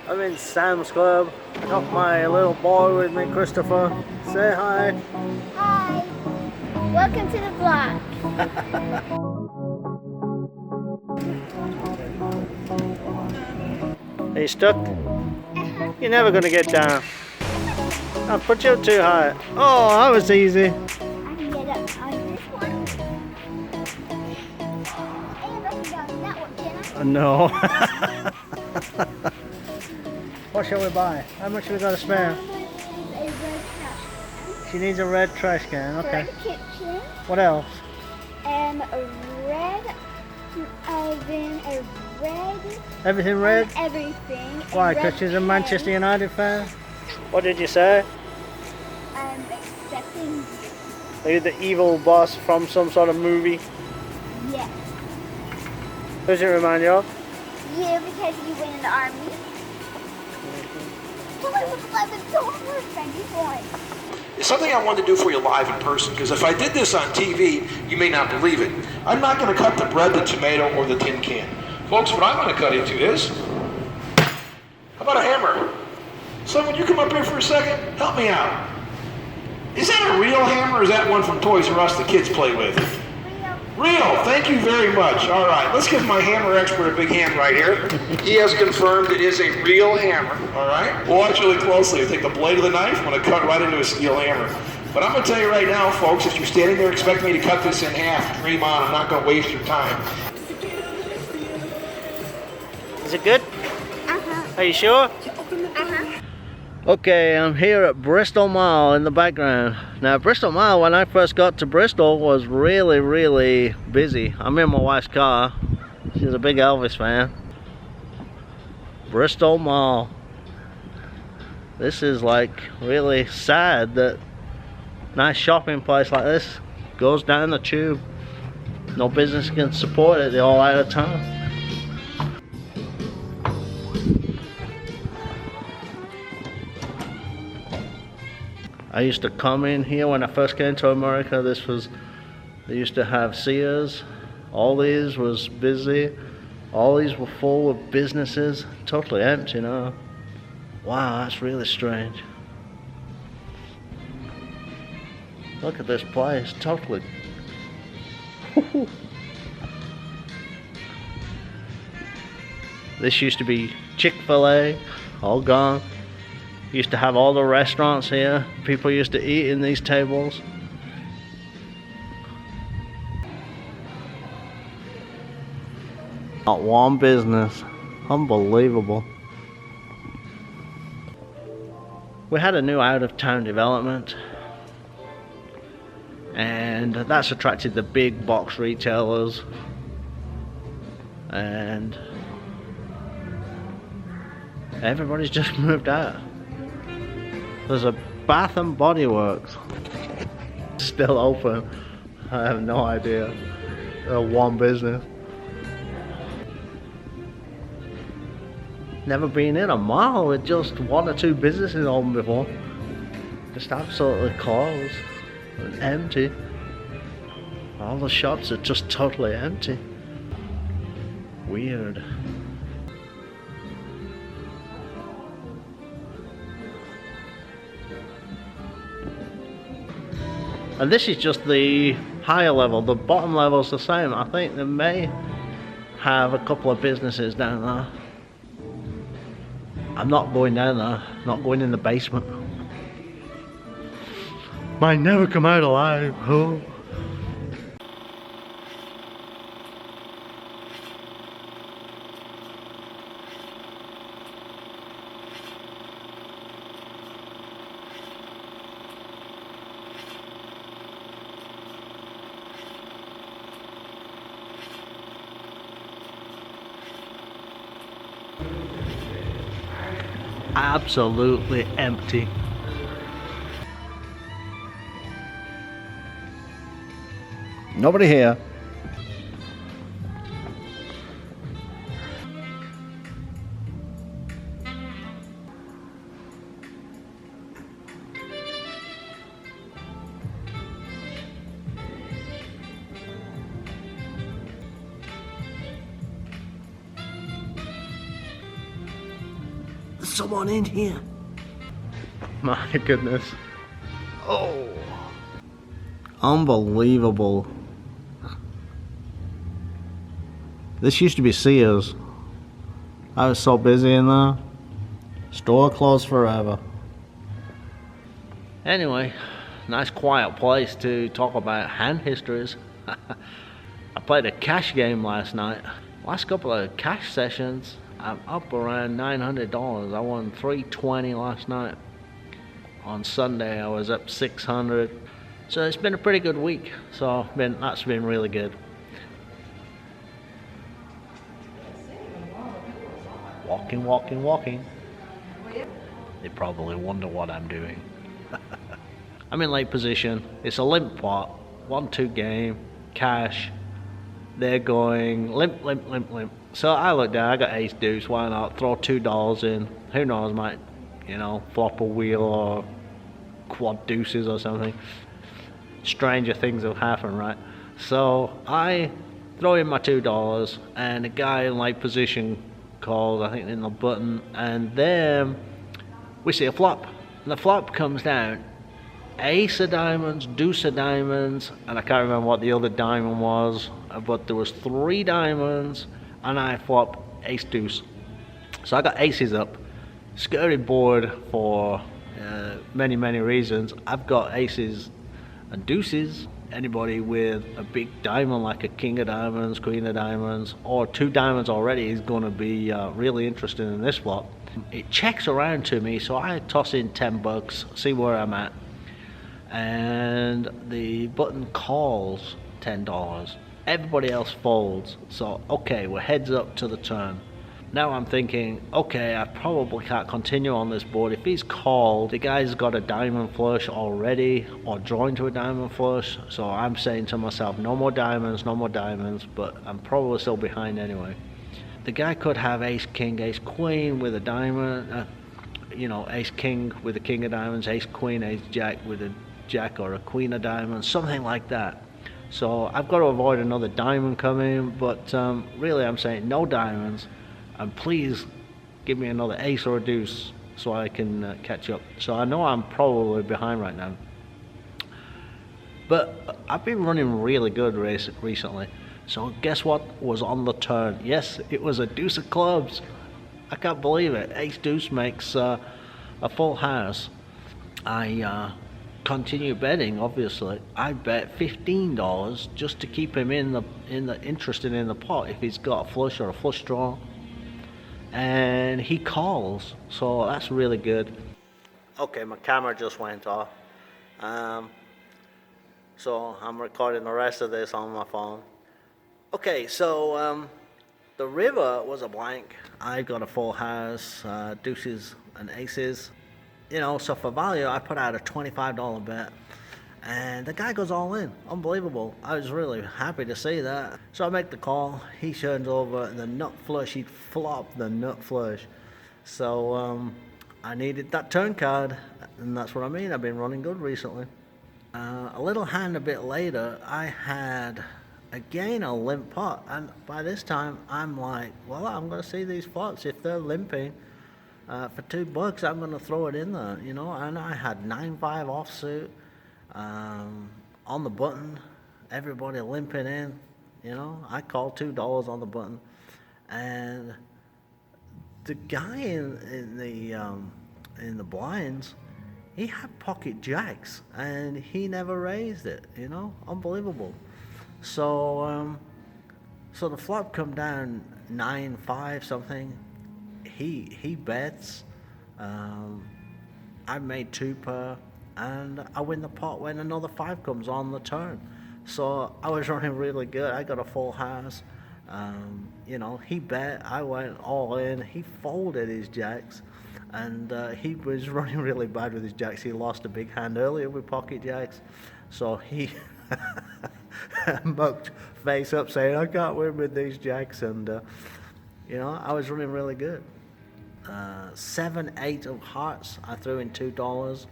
I'm in Sam's Club. Got my little boy with me, Christopher. Say hi. Hi. Welcome to the vlog. Are you stuck? You're never gonna get down. I'll put you up too high. Oh, that was easy. I can get up on this one. And I can get on that one, can I? No. What shall we buy? How much have we got to spare? A red trash She needs a red trash can. for Okay. the kitchen. What else? And a red oven, a red. Everything red? Everything. Why? A red Because she's a pen. Manchester United fan? What did you say? I'm expecting. Are you the evil boss from some sort of movie? Yes. Who does it remind you of? You, because you went in the army. Well, I was $11, Benji boy. It's something I wanted to do for you live in person, because if I did this on TV, you may not believe it. I'm not going to cut the bread, the tomato, or the tin can. Folks, what I'm going to cut into is, how about a hammer? Someone, you come up here for a second, help me out. Is that a real hammer, or is that one from Toys R Us the kids play with? Real, thank you very much. All right, let's give my hammer expert a big hand right here. He has confirmed it is a real hammer, all right? Watch really closely. Take the blade of the knife, I'm gonna cut right into a steel hammer. But I'm gonna tell you right now, folks, if you're standing there expecting me to cut this in half, dream on, I'm not gonna waste your time. Is it good? Uh-huh. Are you sure? Uh-huh. Okay, I'm here at Bristol Mall in the background. Now, Bristol Mall, when I first got to Bristol, was really, really busy. I'm in my wife's car. She's a big Elvis fan. Bristol Mall. This is like really sad that nice shopping place like this goes down the tube. No business can support it. They're all out of town. I used to come in here when I first came to America. They used to have Sears. All these was busy. All these were full of businesses. Totally empty now. Wow, that's really strange. Look at this place, totally. This used to be Chick-fil-A, all gone. Used to have all the restaurants here. People used to eat in these tables. Not one business. Unbelievable. We had a new out-of-town development, and that's attracted the big box retailers, and everybody's just moved out. There's a Bath and Body Works still open. I have no idea. One business. Never been in a mall with just one or two businesses open before. Just absolutely closed and empty. All the shops are just totally empty. Weird. And this is just the higher level. The bottom level is the same. I think they may have a couple of businesses down there. I'm not going down there. Not going in the basement. Might never come out alive. Oh. Absolutely empty. Nobody here. There's someone in here. My goodness. Oh. Unbelievable. This used to be Sears. I was so busy in there. Store closed forever. Anyway, nice quiet place to talk about hand histories. I played a cash game last night. Last couple of cash sessions, I'm up around $900. I won $320 last night. On Sunday, I was up $600. So it's been a pretty good week. So that's been really good. Walking, walking, walking. They probably wonder what I'm doing. I'm in late position. It's a limp pot. 1-2 game. Cash. They're going limp, limp, limp, limp. So I look down. I got ace deuce. Why not throw $2 in? Who knows? Might, flop a wheel or quad deuces or something. Stranger things have happened, right? So I throw in my $2, and a guy in late position called, I think, in the button, and then we see a flop. And the flop comes down ace of diamonds, deuce of diamonds, and I can't remember what the other diamond was, but there was 3 diamonds, and I flop ace deuce. So I got aces up. Scary board for many reasons. I've got aces and deuces. Anybody with a big diamond like a king of diamonds, queen of diamonds, or 2 diamonds already is going to be really interested in this flop. It checks around to me, so I toss in $10, see where I'm at, and the button calls $10. Everybody else folds, so okay, we're heads up to the turn. Now I'm thinking, okay, I probably can't continue on this board. If he's called, the guy's got a diamond flush already, or drawing to a diamond flush, so I'm saying to myself, no more diamonds, but I'm probably still behind anyway. The guy could have ace king, ace queen with a diamond, ace king with a king of diamonds, ace queen, ace jack with a jack or a queen of diamonds, something like that. So I've got to avoid another diamond coming, but really I'm saying no diamonds, and please give me another ace or a deuce so I can catch up. So I know I'm probably behind right now, but I've been running really good recently. So guess what was on the turn? Yes, it was a deuce of clubs. I can't believe it. Ace deuce makes a full house. I continue betting, obviously. I bet $15 just to keep him interested in the pot if he's got a flush or a flush draw. And he calls, so that's really good. Okay, my camera just went off. So I'm recording the rest of this on my phone. Okay, so the river was a blank. I got a full house, deuces and aces. So for value, I put out a $25 bet. And the guy goes all in. Unbelievable. I was really happy to see that. So I make the call. He turns over the nut flush. He flopped the nut flush. So I needed that turn card. And that's what I mean. I've been running good recently. A little hand a bit later, I had again a limp pot. And by this time, I'm like, well, I'm going to see these flops. If they're limping for $2, I'm going to throw it in there. And I had 9-5 offsuit. On the button, everybody limping in, I called $2 on the button, and the guy in the blinds, he had pocket jacks, and he never raised it, unbelievable. So the flop come down 9-5 something. He bets. I made 2 per. And I win the pot when another 5 comes on the turn. So I was running really good. I got a full house. He bet. I went all in. He folded his jacks. And he was running really bad with his jacks. He lost a big hand earlier with pocket jacks. So he mucked face up saying, I can't win with these jacks. And, I was running really good. 7-8 of hearts. I threw in $2.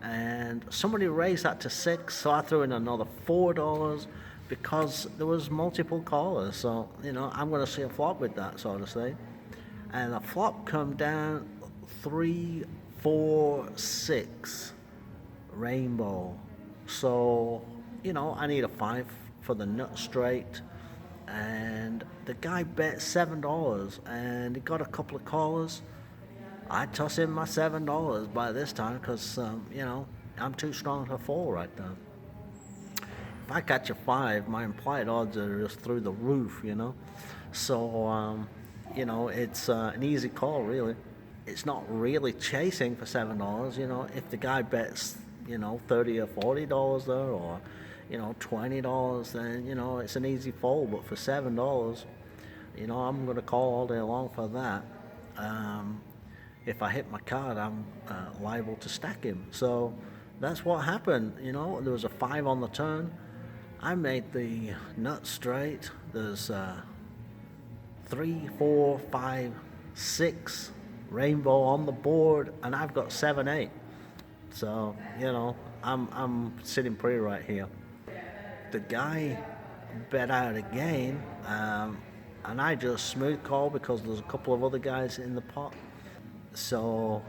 And somebody raised that to 6, so I threw in another $4 because there was multiple callers. So I'm going to see a flop with that sort of thing. And the flop come down 3, 4, 6 rainbow. So, you know, I need a 5 for the nut straight. And the guy bet $7 and he got a couple of callers. I toss in my $7 by this time because, you know, I'm too strong to fall right now. If I catch a 5, my implied odds are just through the roof, you know. So, you know, it's an easy call, really. It's not really chasing for $7, you know. If the guy bets, you know, $30 or $40 there, or, you know, $20, then, you know, it's an easy fold. But for $7, you know, I'm going to call all day long for that. If I hit my card, I'm liable to stack him. So that's what happened. You know, there was a 5 on the turn. I made the nut straight. There's 3, 4, 5, 6 rainbow on the board, and I've got 7, 8. So, you know, I'm sitting pretty right here. The guy bet out again, and I just smooth call because there's a couple of other guys in the pot. So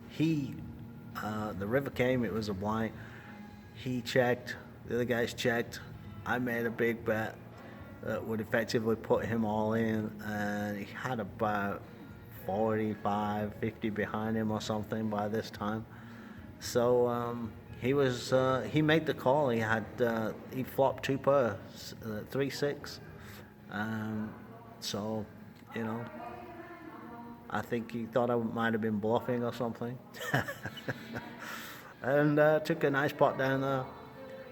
he, the river came, it was a blind. He checked, the other guys checked. I made a big bet that would effectively put him all in, and he had about 45, 50 behind him or something by this time. So he made the call. He flopped 2 pair, 3, 6. So, you know, I think he thought I might have been bluffing or something. And took a nice pot down there.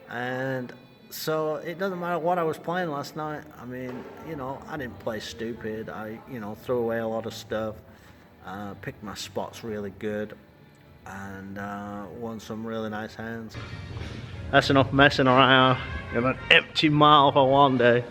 And so it doesn't matter what I was playing last night. I mean, you know, I didn't play stupid. I, you know, threw away a lot of stuff. Picked my spots really good. And won some really nice hands. That's enough messing around in an empty mile for one day.